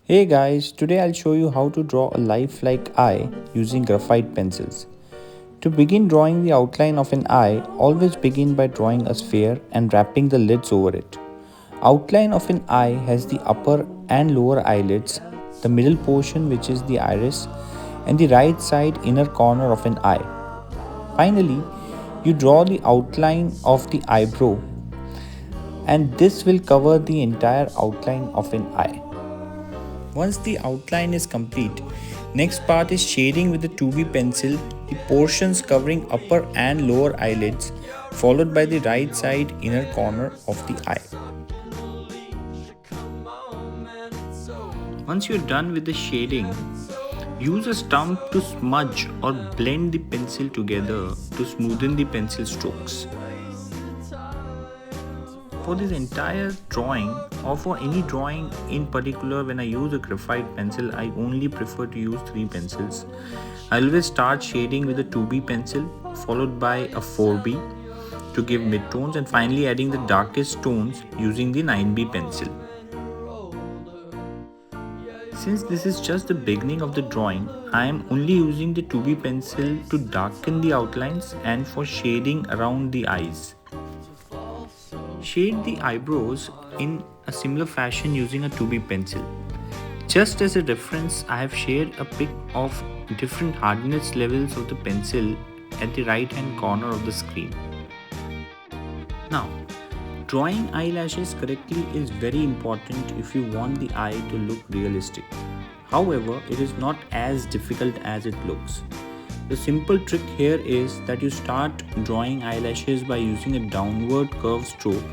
Hey guys, today I'll show you how to draw a lifelike eye using graphite pencils. To begin drawing the outline of an eye, always begin by drawing a sphere and wrapping the lids over it. Outline of an eye has the upper and lower eyelids, the middle portion which is the iris, and the right side inner corner of an eye. Finally, you draw the outline of the eyebrow, and this will cover the entire outline of an eye. Once the outline is complete, next part is shading with the 2B pencil the portions covering upper and lower eyelids, followed by the right side inner corner of the eye. Once you're done with the shading, use a stump to smudge or blend the pencil together to smoothen the pencil strokes. For this entire drawing or for any drawing in particular, when I use a graphite pencil, I only prefer to use 3 pencils. I always start shading with a 2B pencil followed by a 4B to give midtones, and finally adding the darkest tones using the 9B pencil. Since this is just the beginning of the drawing, I am only using the 2B pencil to darken the outlines and for shading around the eyes. Shade the eyebrows in a similar fashion using a 2B pencil. Just as a reference, I have shared a pic of different hardness levels of the pencil at the right hand corner of the screen. Now, drawing eyelashes correctly is very important if you want the eye to look realistic. However, it is not as difficult as it looks. The simple trick here is that you start drawing eyelashes by using a downward curved stroke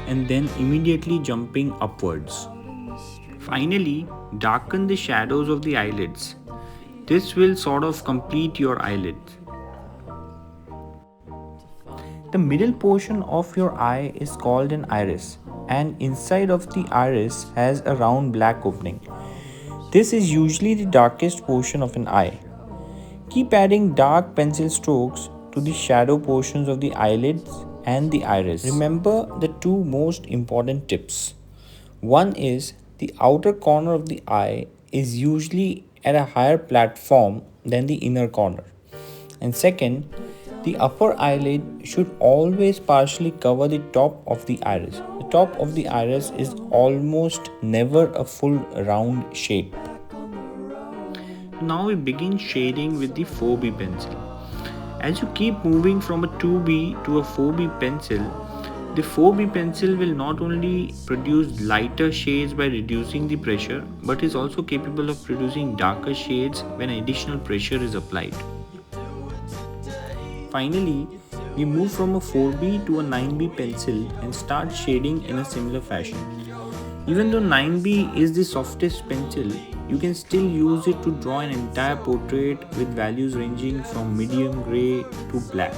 and then immediately jumping upwards. Finally, darken the shadows of the eyelids. This will sort of complete your eyelids. The middle portion of your eye is called an iris, and inside of the iris has a round black opening. This is usually the darkest portion of an eye. Keep adding dark pencil strokes to the shadow portions of the eyelids and the iris. Remember the two most important tips. One is the outer corner of the eye is usually at a higher platform than the inner corner. And second, the upper eyelid should always partially cover the top of the iris. The top of the iris is almost never a full round shape. Now we begin shading with the 4B pencil. As you keep moving from a 2B to a 4B pencil, the 4B pencil will not only produce lighter shades by reducing the pressure, but is also capable of producing darker shades when additional pressure is applied. Finally, we move from a 4B to a 9B pencil and start shading in a similar fashion. Even though 9B is the softest pencil, you can still use it to draw an entire portrait with values ranging from medium grey to black.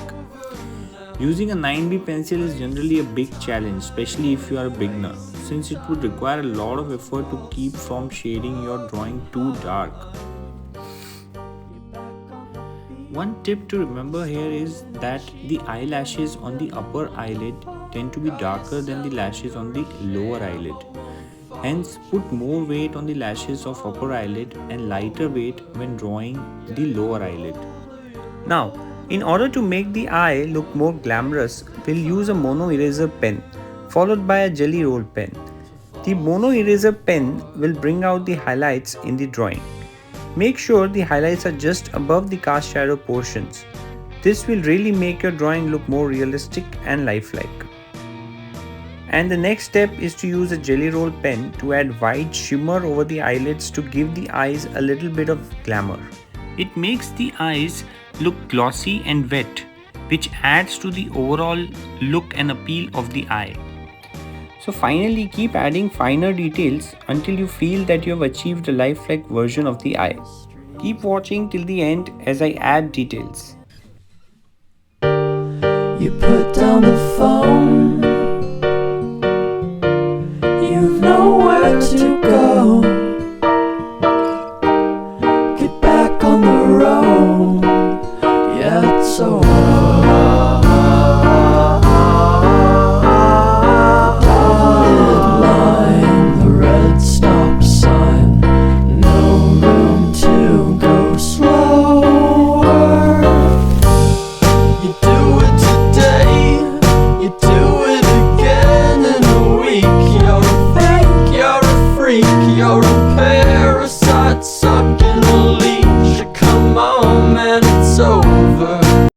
Using a 9B pencil is generally a big challenge, especially if you are a beginner, since it would require a lot of effort to keep from shading your drawing too dark. One tip to remember here is that the eyelashes on the upper eyelid tend to be darker than the lashes on the lower eyelid. Hence, put more weight on the lashes of upper eyelid and lighter weight when drawing the lower eyelid. Now, in order to make the eye look more glamorous, we'll use a mono eraser pen followed by a jelly roll pen. The mono eraser pen will bring out the highlights in the drawing. Make sure the highlights are just above the cast shadow portions. This will really make your drawing look more realistic and lifelike. And the next step is to use a jelly roll pen to add white shimmer over the eyelids to give the eyes a little bit of glamour. It makes the eyes look glossy and wet, which adds to the overall look and appeal of the eye. So finally, keep adding finer details until you feel that you have achieved a lifelike version of the eye. Keep watching till the end as I add details. You put down the phone, you've nowhere to go. Get back on the road, yeah, it's so hard. The dotted line, the red stop sign, you're a freak, you're a